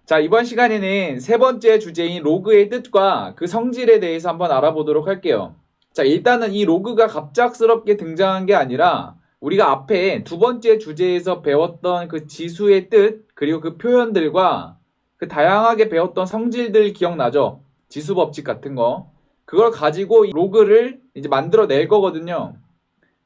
자, 이번 시간에는 세 번째 주제인 로그의 뜻과 그 성질에 대해서 한번 알아보도록 할게요. 자, 일단은 이 로그가 갑작스럽게 등장한 게 아니라 우리가 앞에 두 번째 주제에서 배웠던 그 지수의 뜻, 그리고 그 표현들과 그 다양하게 배웠던 성질들 기억나죠? 지수 법칙 같은 거. 그걸 가지고 이 로그를 이제 만들어낼 거거든요.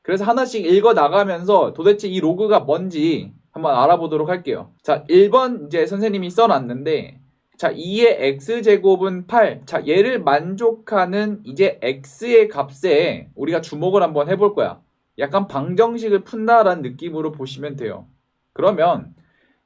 그래서 하나씩 읽어 나가면서 도대체 이 로그가 뭔지 한번 알아보도록 할게요. 자, 1번 이제 선생님이 써놨는데, 자, 2의 x제곱은 8. 자, 얘를 만족하는 이제 x의 값에 우리가 주목을 한번 해볼 거야. 약간 방정식을 푼다라는 느낌으로 보시면 돼요. 그러면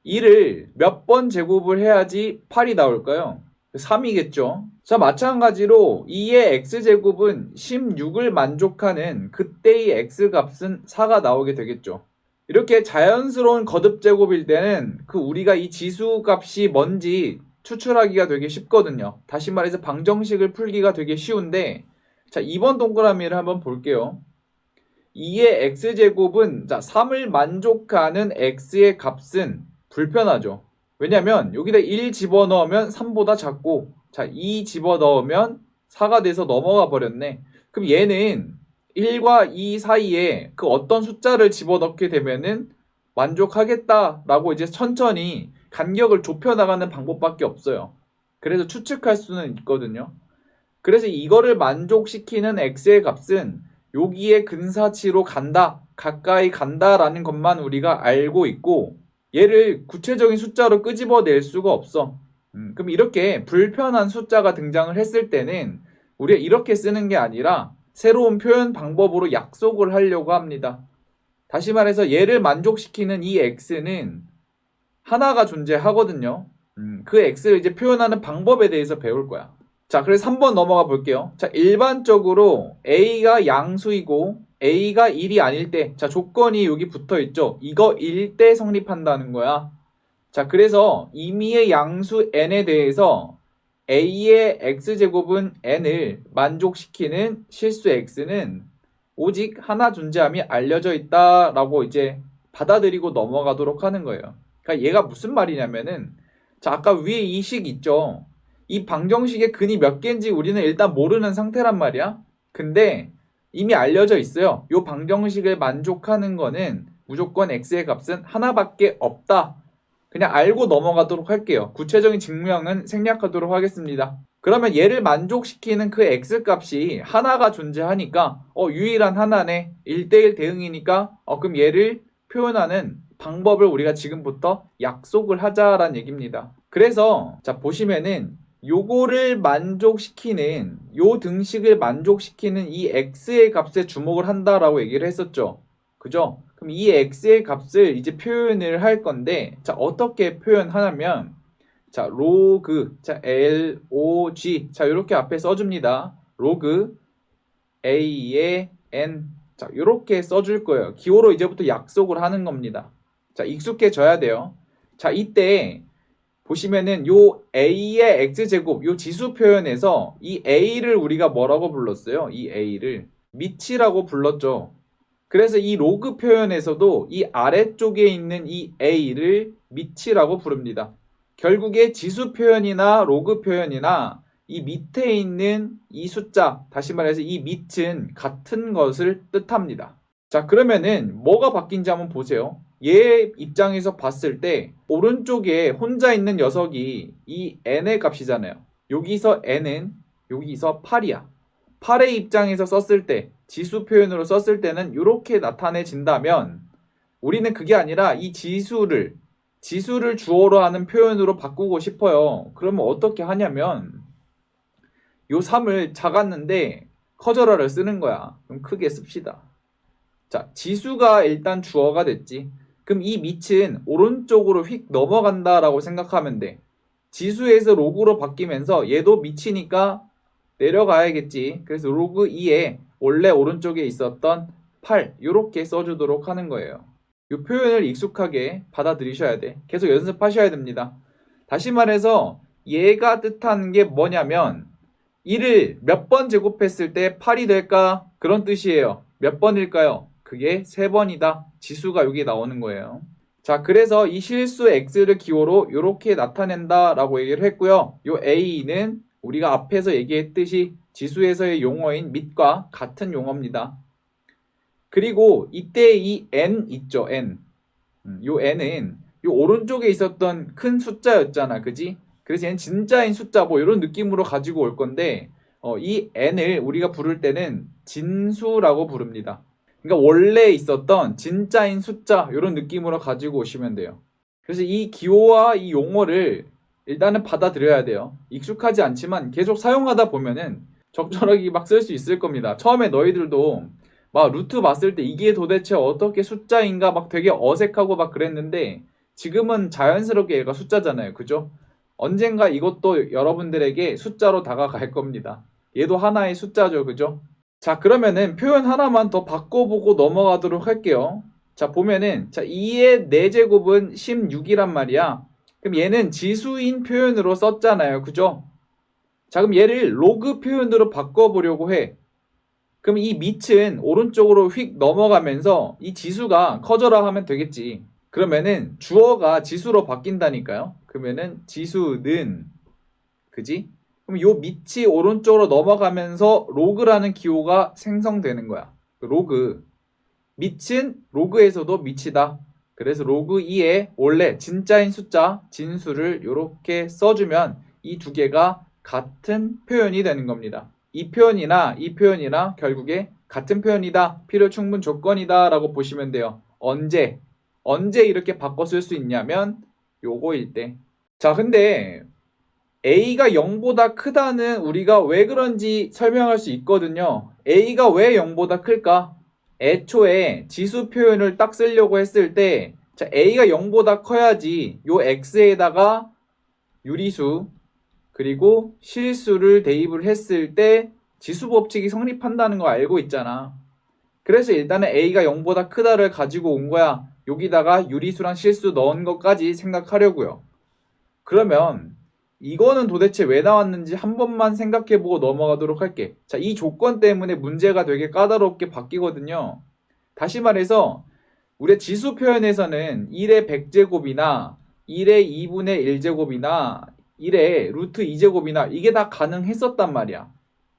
이를 몇 번 제곱을 해야지 8이 나올까요? 3이겠죠. 자, 마찬가지로 2의 x제곱은 16을 만족하는 그때의 x값은 4가 나오게 되겠죠. 이렇게 자연스러운 거듭제곱일 때는 그 우리가 이 지수값이 뭔지 추출하기가 되게 쉽거든요. 다시 말해서 방정식을 풀기가 되게 쉬운데, 자, 2번 동그라미를 한번 볼게요. 2의 x제곱은 자 3을 만족하는 x의 값은 불편하죠. 왜냐면 여기다 1 집어넣으면 3보다 작고, 자 2 집어넣으면 4가 돼서 넘어가 버렸네. 그럼 얘는 1과 2 사이에 그 어떤 숫자를 집어넣게 되면은 만족하겠다라고 이제 천천히 간격을 좁혀나가는 방법밖에 없어요. 그래서 추측할 수는 있거든요. 그래서 이거를 만족시키는 x의 값은 여기에 근사치로 간다, 가까이 간다라는 것만 우리가 알고 있고, 얘를 구체적인 숫자로 끄집어낼 수가 없어. 그럼 이렇게 불편한 숫자가 등장을 했을 때는 우리가 이렇게 쓰는 게 아니라 새로운 표현 방법으로 약속을 하려고 합니다. 다시 말해서 얘를 만족시키는 이 x는 하나가 존재하거든요. 그 x를 이제 표현하는 방법에 대해서 배울 거야. 자, 그래서 3번 넘어가 볼게요. 자, 일반적으로 A가 양수이고 A가 1이 아닐 때, 자, 조건이 여기 붙어 있죠. 이거 1 때 성립한다는 거야. 자, 그래서 임의의 양수 n에 대해서 A의 x제곱은 n을 만족시키는 실수 x는 오직 하나 존재함이 알려져 있다라고 이제 받아들이고 넘어가도록 하는 거예요. 그러니까 얘가 무슨 말이냐면은, 자, 아까 위에 이 식 있죠. 이 방정식의 근이 몇 개인지 우리는 일단 모르는 상태란 말이야. 근데 이미 알려져 있어요. 이 방정식을 만족하는 거는 무조건 x의 값은 하나밖에 없다. 그냥 알고 넘어가도록 할게요. 구체적인 증명은 생략하도록 하겠습니다. 그러면 얘를 만족시키는 그 x값이 하나가 존재하니까 유일한 하나네. 1대1 대응이니까 그럼 얘를 표현하는 방법을 우리가 지금부터 약속을 하자라는 얘기입니다. 그래서 자 보시면은 요거를 만족시키는 요 등식을 만족시키는 이 x의 값에 주목을 한다라고 얘기를 했었죠. 그죠? 그럼 이 x의 값을 이제 표현을 할 건데, 자 어떻게 표현하냐면, 자 로그, 자 log, 자 이렇게 앞에 써줍니다. 로그 a의 n, 자 이렇게 써줄 거예요. 기호로 이제부터 약속을 하는 겁니다. 자 익숙해져야 돼요. 자 이때 보시면은 요 a의 x제곱, 요 지수 표현에서 이 a를 우리가 뭐라고 불렀어요? 이 a를 미치라고 불렀죠. 그래서 이 로그 표현에서도 이 아래쪽에 있는 이 a를 미치라고 부릅니다. 결국에 지수 표현이나 로그 표현이나 이 밑에 있는 이 숫자, 다시 말해서 이 밑은 같은 것을 뜻합니다. 자, 그러면은 뭐가 바뀐지 한번 보세요. 얘 입장에서 봤을 때 오른쪽에 혼자 있는 녀석이 이 n의 값이잖아요. 여기서 n은 여기서 8이야. 8의 입장에서 썼을 때, 지수 표현으로 썼을 때는 이렇게 나타내진다면, 우리는 그게 아니라 이 지수를 주어로 하는 표현으로 바꾸고 싶어요. 그러면 어떻게 하냐면 요 3을 작았는데 커져라를 쓰는 거야. 그럼 크게 씁시다. 자, 지수가 일단 주어가 됐지. 그럼 이 밑은 오른쪽으로 휙 넘어간다라고 생각하면 돼. 지수에서 로그로 바뀌면서 얘도 밑이니까 내려가야겠지. 그래서 로그 2에 원래 오른쪽에 있었던 8 이렇게 써주도록 하는 거예요. 이 표현을 익숙하게 받아들이셔야 돼. 계속 연습하셔야 됩니다. 다시 말해서 얘가 뜻하는 게 뭐냐면 1을 몇 번 제곱했을 때 8이 될까? 그런 뜻이에요. 몇 번일까요? 그게 3번이다. 지수가 여기 나오는 거예요. 자, 그래서 이 실수 x를 기호로 이렇게 나타낸다라고 얘기를 했고요. 요 a는 우리가 앞에서 얘기했듯이 지수에서의 용어인 mit과 같은 용어입니다. 그리고 이때 이 n 있죠, n. 요 n은 요 오른쪽에 있었던 큰 숫자였잖아, 그지? 그래서 얘는 진짜인 숫자 뭐 이런 느낌으로 가지고 올 건데 이 n을 우리가 부를 때는 진수라고 부릅니다. 그러니까 원래 있었던 진짜인 숫자 이런 느낌으로 가지고 오시면 돼요. 그래서 이 기호와 이 용어를 일단은 받아들여야 돼요. 익숙하지 않지만 계속 사용하다 보면은 적절하게 막 쓸 수 있을 겁니다. 처음에 너희들도 막 루트 봤을 때 이게 도대체 어떻게 숫자인가 막 되게 어색하고 막 그랬는데 지금은 자연스럽게 얘가 숫자잖아요. 그죠? 언젠가 이것도 여러분들에게 숫자로 다가갈 겁니다. 얘도 하나의 숫자죠. 그죠? 자, 그러면은 표현 하나만 더 바꿔보고 넘어가도록 할게요. 자, 보면은, 자, 2의 4제곱은 16이란 말이야. 그럼 얘는 지수인 표현으로 썼잖아요. 그죠? 자, 그럼 얘를 로그 표현으로 바꿔보려고 해. 그럼 이 밑은 오른쪽으로 휙 넘어가면서 이 지수가 커져라 하면 되겠지. 그러면은 주어가 지수로 바뀐다니까요. 그러면은 지수는, 그지? 그럼 요 밑이 오른쪽으로 넘어가면서 로그라는 기호가 생성되는 거야. 로그. 밑은 로그에서도 밑이다. 그래서 로그 2에 원래 진짜인 숫자 진수를 이렇게 써주면 이 두 개가 같은 표현이 되는 겁니다. 이 표현이나 결국에 같은 표현이다. 필요 충분 조건이다 라고 보시면 돼요. 언제 이렇게 바꿔 쓸 수 있냐면 요거일 때. 자, 근데 A가 0보다 크다는 우리가 왜 그런지 설명할 수 있거든요. A가 왜 0보다 클까? 애초에 지수 표현을 딱 쓰려고 했을 때 자, A가 0보다 커야지 요 X에다가 유리수 그리고 실수를 대입을 했을 때 지수 법칙이 성립한다는 거 알고 있잖아. 그래서 일단은 A가 0보다 크다를 가지고 온 거야. 여기다가 유리수랑 실수 넣은 것까지 생각하려고요. 그러면 이거는 도대체 왜 나왔는지 한 번만 생각해보고 넘어가도록 할게. 자, 이 조건 때문에 문제가 되게 까다롭게 바뀌거든요. 다시 말해서 우리의 지수 표현에서는 1의 100제곱이나 1의 2분의 1제곱이나 1의 루트 2제곱이나 이게 다 가능했었단 말이야.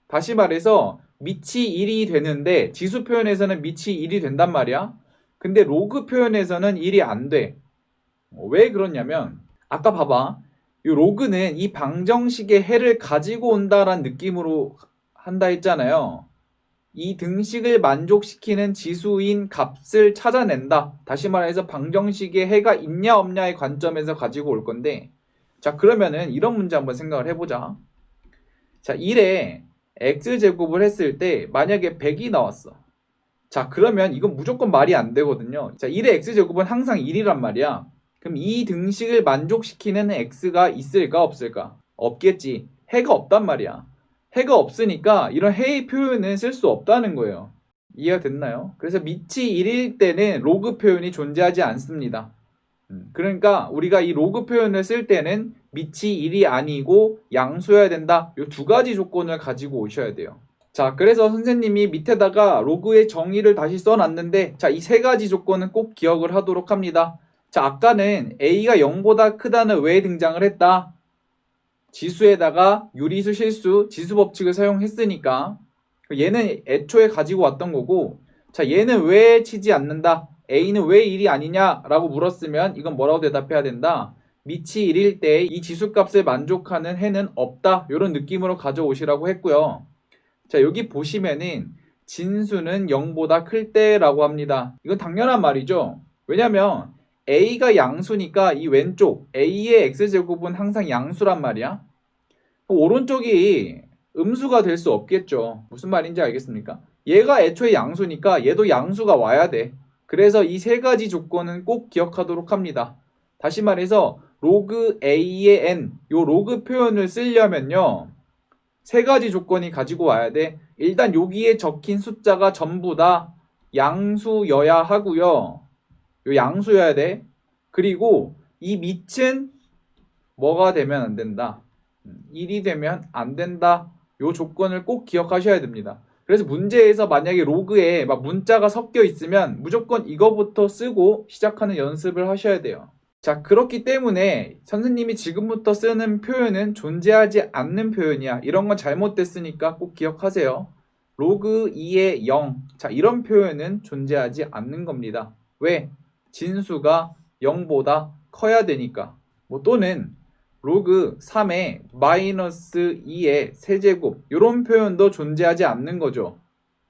다시 말해서 밑이 1이 되는데 지수 표현에서는 밑이 1이 된단 말이야. 근데 로그 표현에서는 1이 안 돼. 왜 그러냐면 아까 봐봐. 이 로그는 이 방정식의 해를 가지고 온다란 느낌으로 한다 했잖아요. 이 등식을 만족시키는 지수인 값을 찾아낸다. 다시 말해서 방정식의 해가 있냐 없냐의 관점에서 가지고 올 건데 자, 그러면은 이런 문제 한번 생각을 해보자. 자, 1에 x제곱을 했을 때 만약에 100이 나왔어. 자, 그러면 이건 무조건 말이 안 되거든요. 자, 1의 x제곱은 항상 1이란 말이야. 그럼 이 등식을 만족시키는 x가 있을까 없을까? 없겠지. 해가 없단 말이야. 해가 없으니까 이런 해의 표현은 쓸 수 없다는 거예요. 이해가 됐나요? 그래서 밑이 1일 때는 로그 표현이 존재하지 않습니다. 그러니까 우리가 이 로그 표현을 쓸 때는 밑이 1이 아니고 양수여야 된다. 이 두 가지 조건을 가지고 오셔야 돼요. 자, 그래서 선생님이 밑에다가 로그의 정의를 다시 써놨는데 자, 이 세 가지 조건은 꼭 기억을 하도록 합니다. 자, 아까는 A가 0보다 크다는 왜 등장을 했다? 지수에다가 유리수, 실수, 지수 법칙을 사용했으니까 얘는 애초에 가지고 왔던 거고 자, 얘는 왜 치지 않는다? A는 왜 1이 아니냐라고 물었으면 이건 뭐라고 대답해야 된다? 밑이 1일 때 이 지수값을 만족하는 해는 없다. 이런 느낌으로 가져오시라고 했고요. 자, 여기 보시면은 진수는 0보다 클 때라고 합니다. 이건 당연한 말이죠. 왜냐면 A가 양수니까 이 왼쪽 A의 X제곱은 항상 양수란 말이야. 오른쪽이 음수가 될 수 없겠죠. 무슨 말인지 알겠습니까? 얘가 애초에 양수니까 얘도 양수가 와야 돼. 그래서 이 세 가지 조건은 꼭 기억하도록 합니다. 다시 말해서 로그 A의 n 요 로그 표현을 쓰려면요. 세 가지 조건이 가지고 와야 돼. 일단 여기에 적힌 숫자가 전부 다 양수여야 하고요. 요 양수여야 돼. 그리고 이 밑은 뭐가 되면 안 된다. 1이 되면 안 된다. 요 조건을 꼭 기억하셔야 됩니다. 그래서 문제에서 만약에 로그에 막 문자가 섞여 있으면 무조건 이거부터 쓰고 시작하는 연습을 하셔야 돼요. 자, 그렇기 때문에 선생님이 지금부터 쓰는 표현은 존재하지 않는 표현이야. 이런 건 잘못됐으니까 꼭 기억하세요. 로그 2의 0. 자, 이런 표현은 존재하지 않는 겁니다. 왜? 진수가 0보다 커야 되니까. 뭐 또는 로그 3의 마이너스 2의 세제곱. 이런 표현도 존재하지 않는 거죠.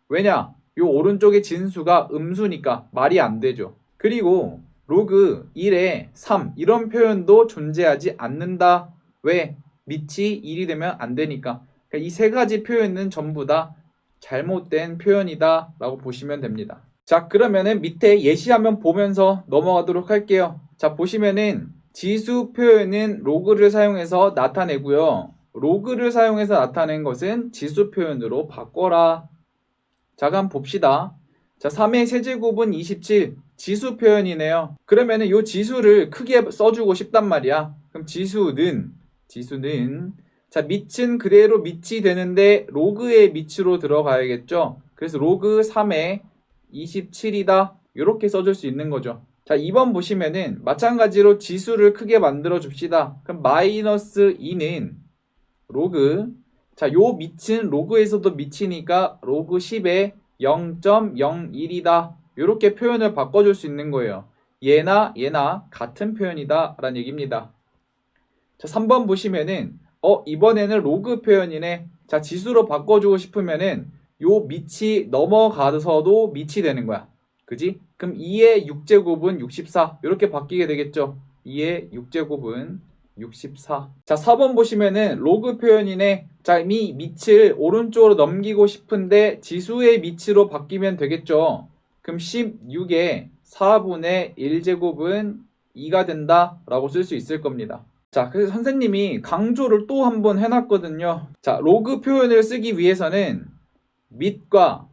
왜냐? 요 오른쪽의 진수가 음수니까 말이 안 되죠. 그리고 로그 1의 3 이런 표현도 존재하지 않는다. 왜? 밑이 1이 되면 안 되니까. 그러니까 이 세 가지 표현은 전부 다 잘못된 표현이다 라고 보시면 됩니다. 자, 그러면은 밑에 예시화면 보면서 넘어가도록 할게요. 자, 보시면은 지수 표현은 로그를 사용해서 나타내고요. 로그를 사용해서 나타낸 것은 지수 표현으로 바꿔라. 자, 그럼 봅시다. 자, 3의 세제곱은 27. 지수 표현이네요. 그러면은 이 지수를 크게 써주고 싶단 말이야. 그럼 지수는 자, 밑은 그대로 밑이 되는데 로그의 밑으로 들어가야겠죠. 그래서 로그 3의 27이다. 이렇게 써줄 수 있는 거죠. 자, 2번 보시면은 마찬가지로 지수를 크게 만들어 줍시다. 그럼 마이너스 2는 로그, 자, 요 밑은 로그에서도 밑이니까 로그 10의 0.01이다. 이렇게 표현을 바꿔줄 수 있는 거예요. 얘나 같은 표현이다 라는 얘기입니다. 자, 3번 보시면은 이번에는 로그 표현이네. 자, 지수로 바꿔주고 싶으면은 요 밑이 넘어가서도 밑이 되는 거야. 그지? 그럼 2의 6제곱은 64 이렇게 바뀌게 되겠죠. 2의 6제곱은 64. 자, 4번 보시면은 로그 표현이네. 자, 이 밑을 오른쪽으로 넘기고 싶은데 지수의 밑으로 바뀌면 되겠죠. 그럼 16의 4분의 1제곱은 2가 된다 라고 쓸 수 있을 겁니다. 자, 그래서 선생님이 강조를 또 한 번 해놨거든요. 자, 로그 표현을 쓰기 위해서는 밑과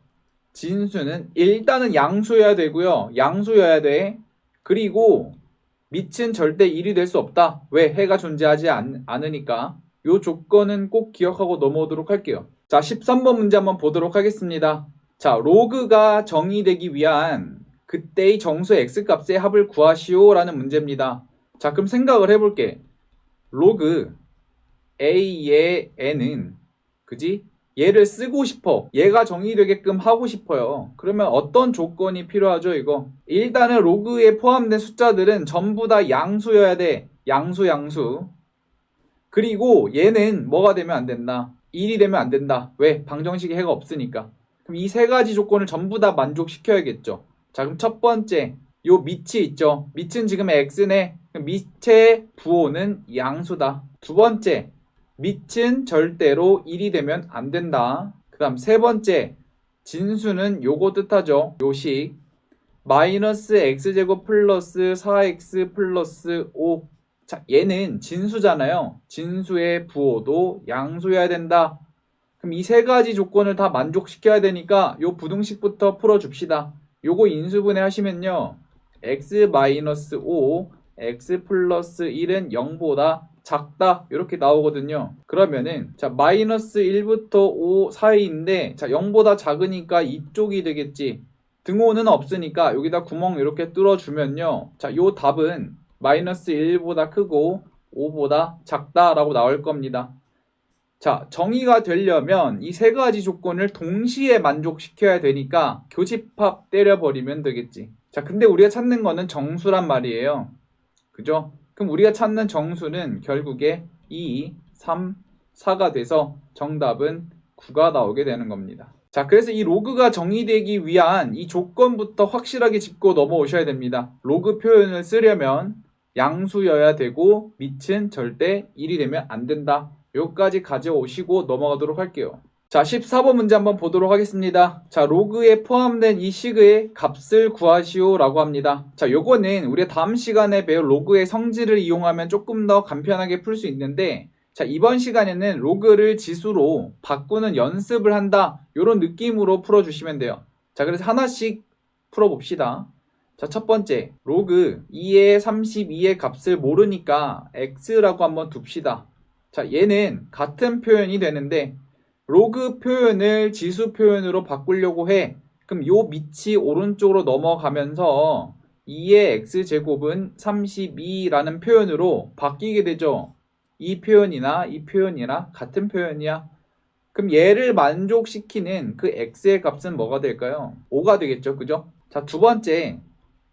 진수는 일단은 양수여야 되고요. 양수여야 돼. 그리고 밑은 절대 1이 될 수 없다. 왜? 해가 존재하지 않으니까. 이 조건은 꼭 기억하고 넘어오도록 할게요. 자, 13번 문제 한번 보도록 하겠습니다. 자, 로그가 정의되기 위한 그때의 정수 x값의 합을 구하시오 라는 문제입니다. 자, 그럼 생각을 해볼게. 로그 a의 n은 그지? 얘를 쓰고 싶어. 얘가 정의되게끔 하고 싶어요. 그러면 어떤 조건이 필요하죠, 이거? 일단은 로그에 포함된 숫자들은 전부 다 양수여야 돼. 양수. 그리고 얘는 뭐가 되면 안 된다? 1이 되면 안 된다. 왜? 방정식에 해가 없으니까. 그럼 이 세 가지 조건을 전부 다 만족시켜야겠죠. 자, 그럼 첫 번째, 요 밑이 있죠. 밑은 지금 x네. 그럼 밑의 부호는 양수다. 두 번째, 밑은 절대로 1이 되면 안 된다. 그 다음 세 번째, 진수는 요거 뜻하죠. 요식 마이너스 x제곱 플러스 4x 플러스 5. 자, 얘는 진수잖아요. 진수의 부호도 양수여야 된다. 그럼 이 세 가지 조건을 다 만족시켜야 되니까 요 부등식부터 풀어줍시다. 요거 인수분해 하시면요. x 마이너스 5, x 플러스 1은 0보다 작다 이렇게 나오거든요. 그러면은 자, 마이너스 1부터 5 사이인데 자, 0보다 작으니까 이쪽이 되겠지. 등호는 없으니까 여기다 구멍 이렇게 뚫어주면요. 자, 요 답은 마이너스 1보다 크고 5보다 작다라고 나올 겁니다. 자, 정의가 되려면 이 세 가지 조건을 동시에 만족시켜야 되니까 교집합 때려버리면 되겠지. 자, 근데 우리가 찾는 거는 정수란 말이에요. 그죠? 그럼 우리가 찾는 정수는 결국에 2, 3, 4가 돼서 정답은 9가 나오게 되는 겁니다. 자, 그래서 이 로그가 정의되기 위한 이 조건부터 확실하게 짚고 넘어오셔야 됩니다. 로그 표현을 쓰려면 양수여야 되고 밑은 절대 1이 되면 안 된다. 여기까지 가져오시고 넘어가도록 할게요. 자, 14번 문제 한번 보도록 하겠습니다. 자, 로그에 포함된 이 식의 값을 구하시오 라고 합니다. 자, 요거는 우리가 다음 시간에 배울 로그의 성질을 이용하면 조금 더 간편하게 풀 수 있는데, 자, 이번 시간에는 로그를 지수로 바꾸는 연습을 한다. 요런 느낌으로 풀어주시면 돼요. 자, 그래서 하나씩 풀어봅시다. 자, 첫 번째, 로그 2의 32의 값을 모르니까 x라고 한번 둡시다. 자, 얘는 같은 표현이 되는데 로그 표현을 지수 표현으로 바꾸려고 해. 그럼 요 밑이 오른쪽으로 넘어가면서 2의 x제곱은 32라는 표현으로 바뀌게 되죠. 이 표현이나 이 표현이나 같은 표현이야. 그럼 얘를 만족시키는 그 x의 값은 뭐가 될까요? 5가 되겠죠. 그죠? 자, 두 번째,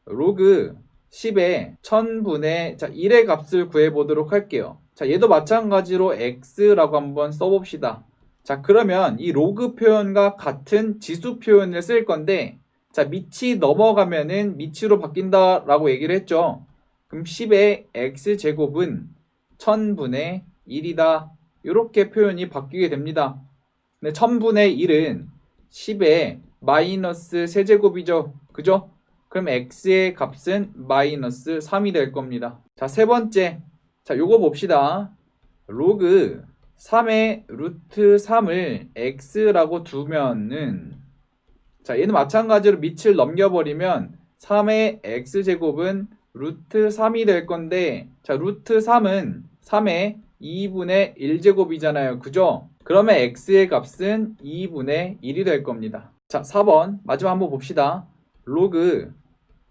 로그 10의 1000분의 1의 값을 구해보도록 할게요. 자, 얘도 마찬가지로 x라고 한번 써봅시다. 자, 그러면 이 로그 표현과 같은 지수 표현을 쓸 건데, 자, 밑이 넘어가면은 밑으로 바뀐다라고 얘기를 했죠. 그럼 10의 x제곱은 1000분의 1이다. 이렇게 표현이 바뀌게 됩니다. 근데 1000분의 1은 10의 마이너스 세제곱이죠. 그죠? 그럼 x의 값은 마이너스 3이 될 겁니다. 자, 세 번째. 자, 요거 봅시다. 로그 3의 루트 3을 x라고 두면은, 자, 얘는 마찬가지로 밑을 넘겨버리면 3의 x제곱은 루트 3이 될 건데, 자, 루트 3은 3의 2분의 1제곱이잖아요. 그죠? 그러면 x의 값은 2분의 1이 될 겁니다. 자, 4번 마지막 한번 봅시다. 로그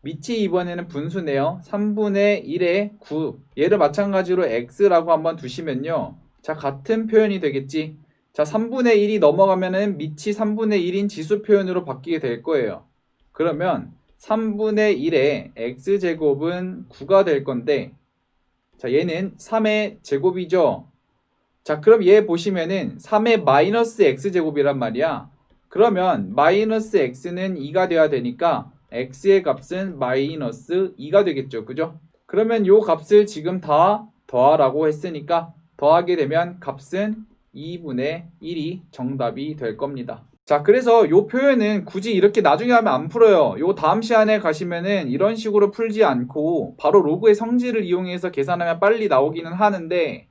밑이 이번에는 분수네요. 3분의 1의 9. 얘를 마찬가지로 x라고 한번 두시면요. 자, 같은 표현이 되겠지. 자, 3분의 1이 넘어가면은 밑이 3분의 1인 지수 표현으로 바뀌게 될 거예요. 그러면 3분의 1의 x제곱은 9가 될 건데, 자, 얘는 3의 제곱이죠. 자, 그럼 얘 보시면은 3의 마이너스 x제곱이란 말이야. 그러면 마이너스 x는 2가 돼야 되니까 x의 값은 마이너스 2가 되겠죠. 그죠? 그러면 요 값을 지금 다 더하라고 했으니까 더하게 되면 값은 2분의 1이 정답이 될 겁니다. 자, 그래서 요 표현은 굳이 이렇게 나중에 하면 안 풀어요. 요 다음 시간에 가시면은 이런 식으로 풀지 않고 바로 로그의 성질을 이용해서 계산하면 빨리 나오기는 하는데,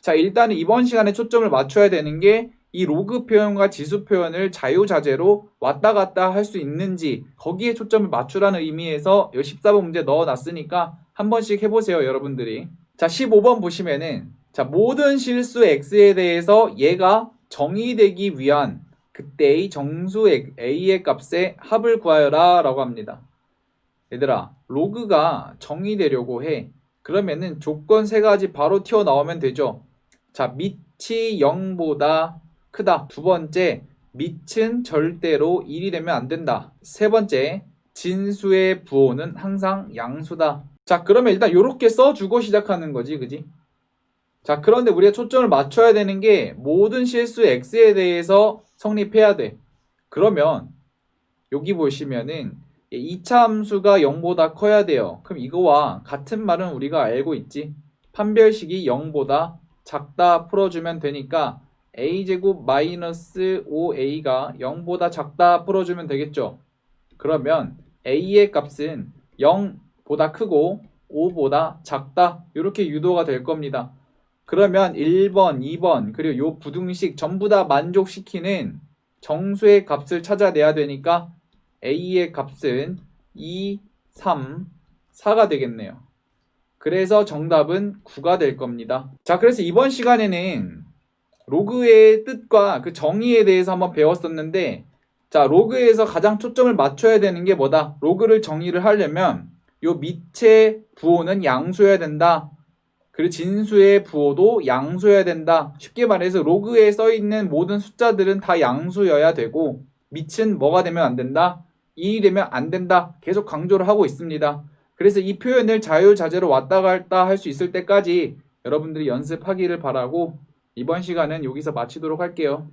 자, 일단은 이번 시간에 초점을 맞춰야 되는 게 이 로그 표현과 지수 표현을 자유자재로 왔다 갔다 할 수 있는지, 거기에 초점을 맞추라는 의미에서 이 14번 문제 넣어놨으니까 한 번씩 해보세요, 여러분들이. 자, 15번 보시면은, 자, 모든 실수 x에 대해서 얘가 정의되기 위한 그때의 정수 a의 값의 합을 구하여라 라고 합니다. 얘들아, 로그가 정의되려고 해. 그러면은 조건 세 가지 바로 튀어나오면 되죠. 자, 밑이 0보다 크다. 두 번째, 밑은 절대로 1이 되면 안 된다. 세 번째, 진수의 부호는 항상 양수다. 자, 그러면 일단 이렇게 써주고 시작하는 거지, 그지? 자, 그런데 우리가 초점을 맞춰야 되는 게 모든 실수 x에 대해서 성립해야 돼. 그러면 여기 보시면은 2차 함수가 0보다 커야 돼요. 그럼 이거와 같은 말은 우리가 알고 있지. 판별식이 0보다 작다 풀어주면 되니까 a제곱 마이너스 5a가 0보다 작다 풀어주면 되겠죠. 그러면 a의 값은 0보다 크고 5보다 작다, 이렇게 유도가 될 겁니다. 그러면 1번, 2번 그리고 요 부등식 전부 다 만족시키는 정수의 값을 찾아내야 되니까 a의 값은 2, 3, 4가 되겠네요. 그래서 정답은 9가 될 겁니다. 자, 그래서 이번 시간에는 로그의 뜻과 그 정의에 대해서 한번 배웠었는데, 자, 로그에서 가장 초점을 맞춰야 되는 게 뭐다? 로그를 정의를 하려면 요 밑에 부호는 양수여야 된다. 그리고 진수의 부호도 양수여야 된다. 쉽게 말해서 로그에 써있는 모든 숫자들은 다 양수여야 되고, 밑은 뭐가 되면 안 된다? 2이 되면 안 된다. 계속 강조를 하고 있습니다. 그래서 이 표현을 자유자재로 왔다 갔다 할 수 있을 때까지 여러분들이 연습하기를 바라고, 이번 시간은 여기서 마치도록 할게요.